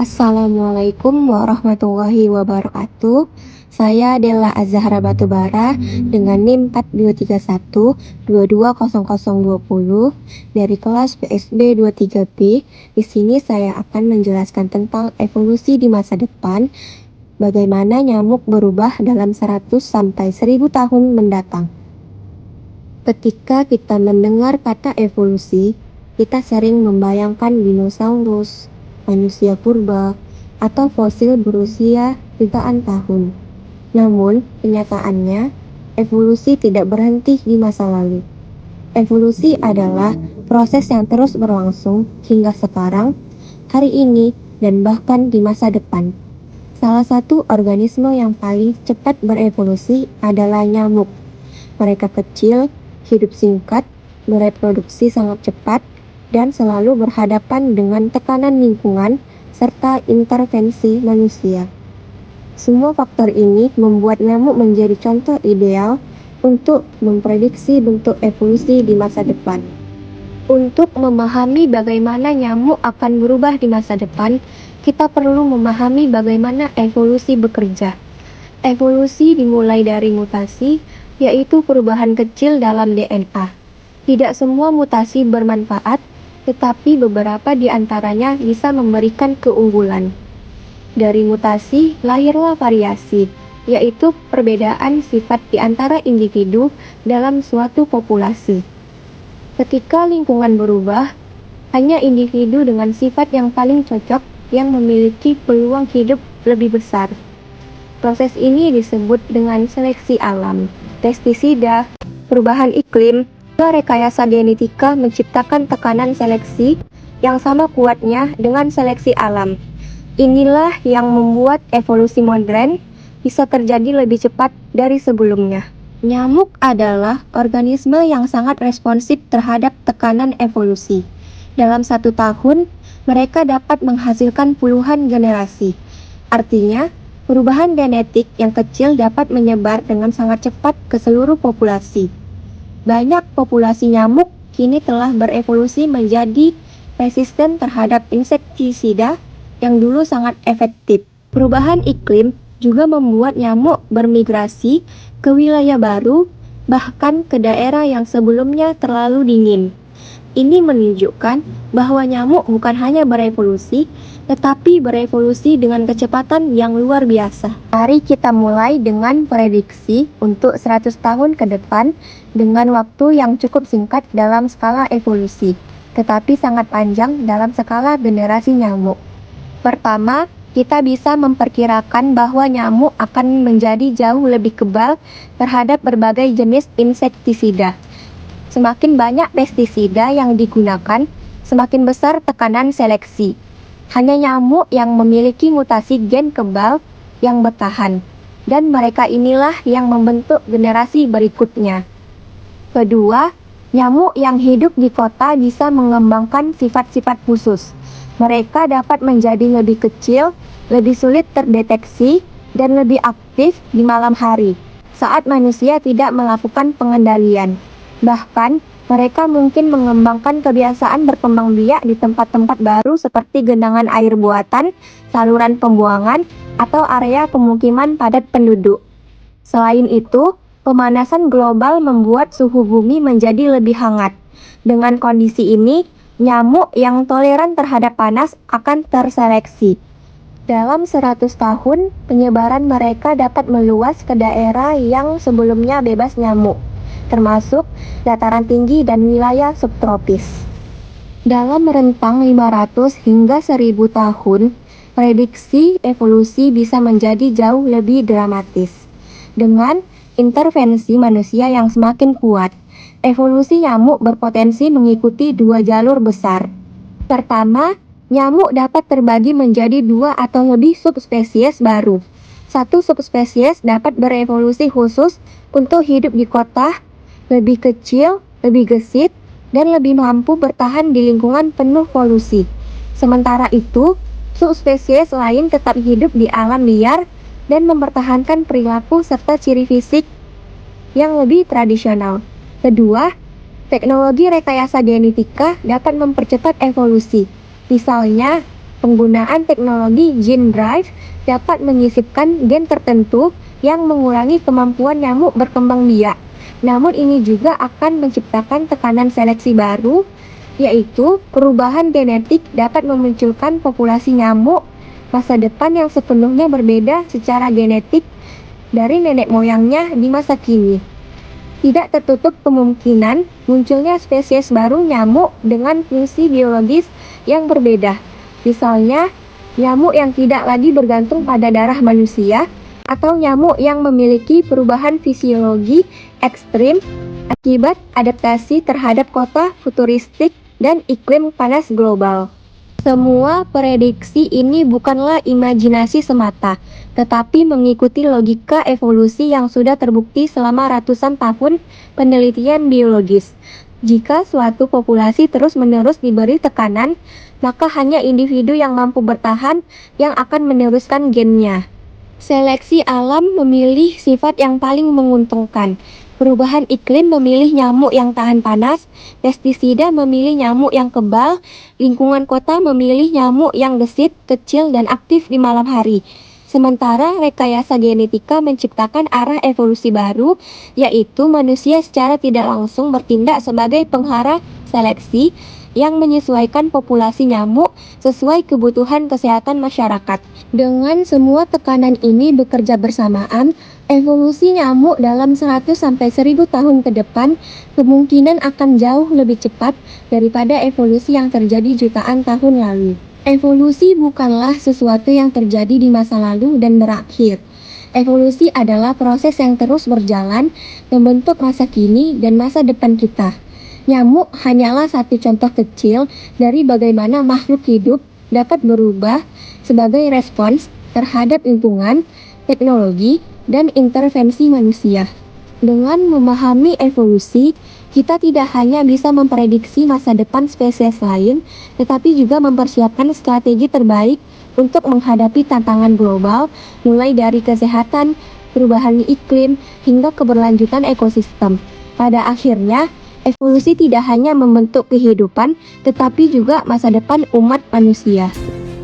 Assalamualaikum warahmatullahi wabarakatuh. Saya Della Azahra Batubara dengan NIM 4231220020 dari kelas PSB 23B. Di sini saya akan menjelaskan tentang evolusi di masa depan, bagaimana nyamuk berubah dalam 100 sampai 1000 tahun mendatang. Ketika kita mendengar kata evolusi, kita sering membayangkan dinosaurus, manusia purba, atau fosil berusia jutaan tahun. Namun, kenyataannya, evolusi tidak berhenti di masa lalu. Evolusi adalah proses yang terus berlangsung hingga sekarang, hari ini, dan bahkan di masa depan. Salah satu organisme yang paling cepat berevolusi adalah nyamuk. Mereka kecil, hidup singkat, bereproduksi sangat cepat, dan selalu berhadapan dengan tekanan lingkungan serta intervensi manusia. Semua faktor ini membuat nyamuk menjadi contoh ideal untuk memprediksi bentuk evolusi di masa depan. Untuk memahami bagaimana nyamuk akan berubah di masa depan, kita perlu memahami bagaimana evolusi bekerja. Evolusi dimulai dari mutasi, yaitu perubahan kecil dalam DNA. Tidak semua mutasi bermanfaat, tetapi beberapa di antaranya bisa memberikan keunggulan. Dari mutasi lahirlah variasi, yaitu perbedaan sifat di antara individu dalam suatu populasi. Ketika lingkungan berubah, hanya individu dengan sifat yang paling cocok yang memiliki peluang hidup lebih besar. Proses ini disebut dengan seleksi alam. Pestisida, perubahan iklim, dan rekayasa genetika menciptakan tekanan seleksi yang sama kuatnya dengan seleksi alam. Inilah yang membuat evolusi modern bisa terjadi lebih cepat dari sebelumnya. Nyamuk adalah organisme yang sangat responsif terhadap tekanan evolusi. Dalam 1 tahun, mereka dapat menghasilkan puluhan generasi. Artinya, perubahan genetik yang kecil dapat menyebar dengan sangat cepat ke seluruh populasi. Banyak populasi nyamuk kini telah berevolusi menjadi resisten terhadap insektisida yang dulu sangat efektif. Perubahan iklim juga membuat nyamuk bermigrasi ke wilayah baru, bahkan ke daerah yang sebelumnya terlalu dingin. Ini menunjukkan bahwa nyamuk bukan hanya berevolusi, tetapi berevolusi dengan kecepatan yang luar biasa. Mari kita mulai dengan prediksi untuk 100 tahun ke depan dengan waktu yang cukup singkat dalam skala evolusi, tetapi sangat panjang dalam skala generasi nyamuk. Pertama, kita bisa memperkirakan bahwa nyamuk akan menjadi jauh lebih kebal terhadap berbagai jenis insektisida. Semakin banyak pestisida yang digunakan, semakin besar tekanan seleksi. Hanya nyamuk yang memiliki mutasi gen kebal yang bertahan, dan mereka inilah yang membentuk generasi berikutnya. Kedua, nyamuk yang hidup di kota bisa mengembangkan sifat-sifat khusus. Mereka dapat menjadi lebih kecil, lebih sulit terdeteksi, dan lebih aktif di malam hari, saat manusia tidak melakukan pengendalian. Bahkan, mereka mungkin mengembangkan kebiasaan berkembang biak di tempat-tempat baru seperti genangan air buatan, saluran pembuangan, atau area pemukiman padat penduduk. Selain itu, pemanasan global membuat suhu bumi menjadi lebih hangat. Dengan kondisi ini, nyamuk yang toleran terhadap panas akan terseleksi. Dalam 100 tahun, penyebaran mereka dapat meluas ke daerah yang sebelumnya bebas nyamuk, termasuk dataran tinggi dan wilayah subtropis. Dalam rentang 500 hingga 1000 tahun, prediksi evolusi bisa menjadi jauh lebih dramatis. Dengan intervensi manusia yang semakin kuat, evolusi nyamuk berpotensi mengikuti 2 jalur besar. Pertama, nyamuk dapat terbagi menjadi 2 atau lebih subspesies baru. Satu subspesies dapat berevolusi khusus untuk hidup di kota, lebih kecil, lebih gesit, dan lebih mampu bertahan di lingkungan penuh polusi. Sementara itu, subspesies lain tetap hidup di alam liar dan mempertahankan perilaku serta ciri fisik yang lebih tradisional. Kedua, teknologi rekayasa genetika dapat mempercepat evolusi. Misalnya, Penggunaan teknologi gene drive dapat menyisipkan gen tertentu yang mengurangi kemampuan nyamuk berkembang biak. Namun ini juga akan menciptakan tekanan seleksi baru, yaitu perubahan genetik dapat memunculkan populasi nyamuk masa depan yang sepenuhnya berbeda secara genetik dari nenek moyangnya di masa kini. Tidak tertutup kemungkinan munculnya spesies baru nyamuk dengan fungsi biologis yang berbeda. Misalnya, nyamuk yang tidak lagi bergantung pada darah manusia, atau nyamuk yang memiliki perubahan fisiologi ekstrim akibat adaptasi terhadap kota futuristik dan iklim panas global. Semua prediksi ini bukanlah imajinasi semata, tetapi mengikuti logika evolusi yang sudah terbukti selama ratusan tahun penelitian biologis. Jika suatu populasi terus-menerus diberi tekanan, maka hanya individu yang mampu bertahan yang akan meneruskan gennya. Seleksi alam memilih sifat yang paling menguntungkan. Perubahan iklim memilih nyamuk yang tahan panas, pestisida memilih nyamuk yang kebal, lingkungan kota memilih nyamuk yang gesit, kecil, dan aktif di malam hari. Sementara rekayasa genetika menciptakan arah evolusi baru, yaitu manusia secara tidak langsung bertindak sebagai penghara seleksi yang menyesuaikan populasi nyamuk sesuai kebutuhan kesehatan masyarakat. Dengan semua tekanan ini bekerja bersamaan, evolusi nyamuk dalam 100-1000 tahun ke depan kemungkinan akan jauh lebih cepat daripada evolusi yang terjadi jutaan tahun lalu. Evolusi bukanlah sesuatu yang terjadi di masa lalu dan berakhir. Evolusi adalah proses yang terus berjalan, membentuk masa kini dan masa depan kita. Nyamuk hanyalah satu contoh kecil dari bagaimana makhluk hidup dapat berubah sebagai respons terhadap lingkungan, teknologi, dan intervensi manusia. Dengan memahami evolusi, kita tidak hanya bisa memprediksi masa depan spesies lain, tetapi juga mempersiapkan strategi terbaik untuk menghadapi tantangan global, mulai dari kesehatan, perubahan iklim, hingga keberlanjutan ekosistem. Pada akhirnya, evolusi tidak hanya membentuk kehidupan, tetapi juga masa depan umat manusia.